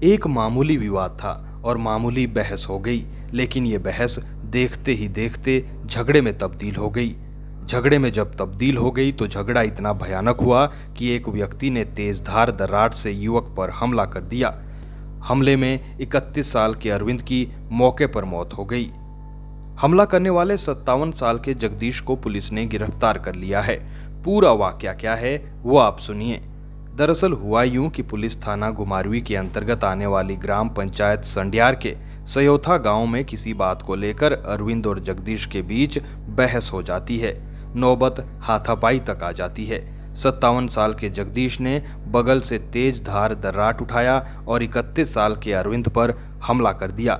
एक मामूली विवाद था और मामूली बहस हो गई, लेकिन ये बहस देखते ही देखते झगड़े में तब्दील हो गई। झगड़े में जब तब्दील हो गई तो झगड़ा इतना भयानक हुआ कि एक व्यक्ति ने तेजधार दरार से युवक पर हमला कर दिया। हमले में 31 साल के अरविंद की मौके पर मौत हो गई। हमला करने वाले 57 साल के जगदीश को पुलिस ने गिरफ्तार कर लिया है। पूरा वाकया क्या है वो आप सुनिए। दरअसल हुआ यूं कि पुलिस थाना घुमारवी के अंतर्गत आने वाली ग्राम पंचायत संडियार के सयोथा गांव में किसी बात को लेकर अरविंद और जगदीश के बीच बहस हो जाती है। नौबत हाथापाई तक आ जाती है। 57 साल के जगदीश ने बगल से तेज धार दर्राट उठाया और 31 साल के अरविंद पर हमला कर दिया।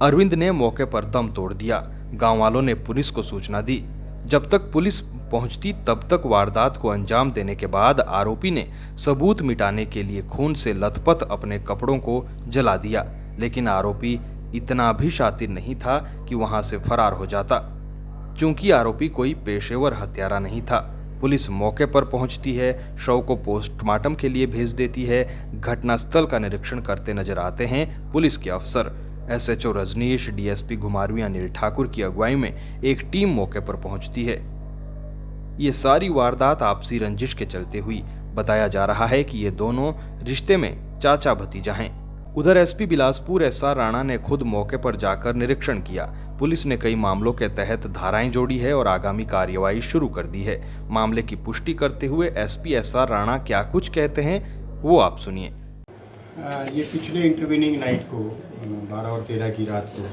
अरविंद ने मौके पर दम तोड़ दिया। गांव वालों ने पुलिस को सूचना दी। जब तक पुलिस पहुंचती तब तक वारदात को अंजाम देने के बाद आरोपी ने सबूत मिटाने के लिए खून से लथपथ अपने कपड़ों को जला दिया, लेकिन आरोपी इतना भी शातिर नहीं था कि वहां से फरार हो जाता। चूंकि आरोपी कोई पेशेवर हत्यारा नहीं था, पुलिस मौके पर पहुंचती है, शव को पोस्टमार्टम के लिए भेज देती है। घटनास्थल का निरीक्षण करते नजर आते हैं पुलिस के अफसर। एसएचओ रजनीश, डीएसपी घुमारवी अनिल ठाकुर की अगुवाई में एक टीम मौके पर पहुंचती है। ये सारी वारदात आपसी रंजिश के चलते हुई। बताया जा रहा है कि ये दोनों रिश्ते में चाचा भतीजा हैं। उधर एसपी बिलासपुर एसआर राणा ने खुद मौके पर जाकर निरीक्षण किया। पुलिस ने कई मामलों के तहत धाराएं जोड़ी है और आगामी कार्रवाई शुरू कर दी है। मामले की पुष्टि करते हुए एसपी एसआर राणा क्या कुछ कहते हैं वो आप सुनिए। ये पिछले इंटरवीनिंग नाइट को 12 और 13 की रात को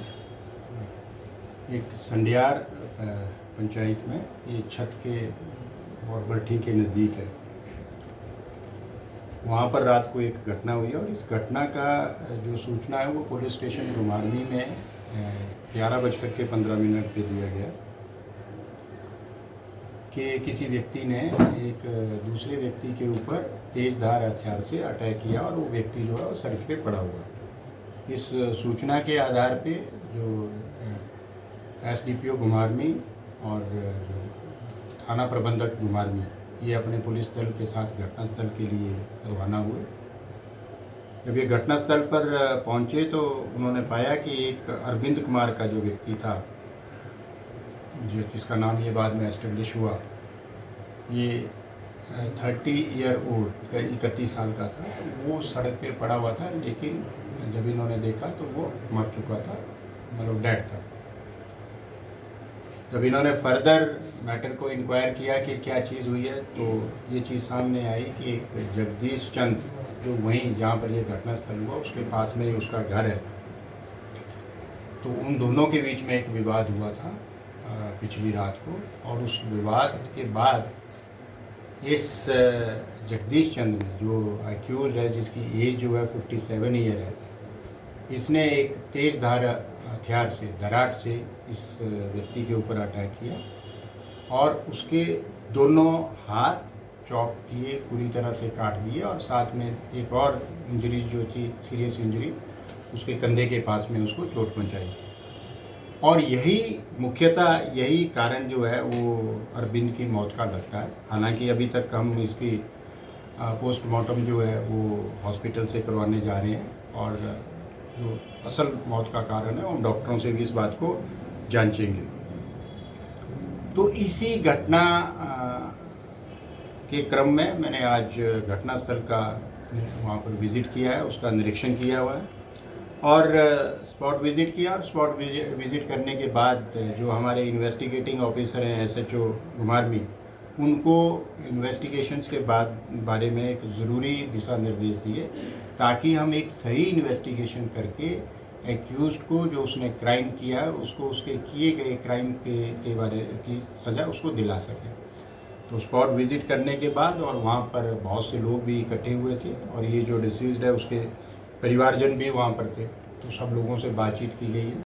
एक संडियार पंचायत में, ये छत के और बरठी के नज़दीक है, वहाँ पर रात को एक घटना हुई और इस घटना का जो सूचना है वो पुलिस स्टेशन घुमारवी में 11:15 पे दिया गया कि किसी व्यक्ति ने एक दूसरे व्यक्ति के ऊपर तेज धार हथियार से अटैक किया और वो व्यक्ति जो है वो सड़क पे पड़ा हुआ। इस सूचना के आधार पे जो एसडीपीओ घुमारवी और जो थाना प्रबंधक घुमारवी, ये अपने पुलिस दल के साथ घटनास्थल के लिए रवाना हुए। जब ये घटनास्थल पर पहुंचे तो उन्होंने पाया कि एक अरविंद कुमार का जो व्यक्ति था, जो जिसका नाम ये बाद में एस्टेब्लिश हुआ, ये 30 ईयर ओल्ड 31 साल का था, तो वो सड़क पे पड़ा हुआ था, लेकिन जब इन्होंने देखा तो वो मर चुका था, मतलब डेड था। जब इन्होंने फर्दर मैटर को इंक्वायर किया कि क्या चीज़ हुई है, तो ये चीज़ सामने आई कि एक जगदीश चंद, जो वहीं जहाँ पर ये घटनास्थल हुआ उसके पास में उसका घर है, तो उन दोनों के बीच में एक विवाद हुआ था पिछली रात को। और उस विवाद के बाद इस जगदीश चंद ने, जो एक्यूज है, जिसकी एज जो है 57 ईयर है, इसने एक तेज धार हथियार से, दराट से इस व्यक्ति के ऊपर अटैक किया और उसके दोनों हाथ चॉप किए, पूरी तरह से काट दिए और साथ में एक और इंजरी जो थी, सीरियस इंजरी, उसके कंधे के पास में उसको चोट पहुंचाई। और यही मुख्यतः यही कारण जो है वो अरविंद की मौत का लगता है। हालांकि अभी तक हम इसकी पोस्टमार्टम जो है वो हॉस्पिटल से करवाने जा रहे हैं और जो असल मौत का कारण है उन डॉक्टरों से भी इस बात को जांचेंगे। तो इसी घटना के क्रम में मैंने आज घटनास्थल का वहाँ पर विज़िट किया है, उसका निरीक्षण किया हुआ है और स्पॉट विज़िट किया। और स्पॉट विज़िट करने के बाद जो हमारे इन्वेस्टिगेटिंग ऑफिसर हैं एसएचओ घुमारवी, उनको इन्वेस्टिगेशंस के बारे में एक ज़रूरी दिशा निर्देश दिए ताकि हम एक सही इन्वेस्टिगेशन करके एक्यूज्ड को, जो उसने क्राइम किया है, उसको उसके किए गए क्राइम के बारे की सज़ा उसको दिला सकें। तो स्पॉट विज़िट करने के बाद, और वहाँ पर बहुत से लोग भी इकट्ठे हुए थे और ये जो डिसीज्ड है उसके परिवारजन भी वहाँ पर थे, तो सब लोगों से बातचीत की गई है।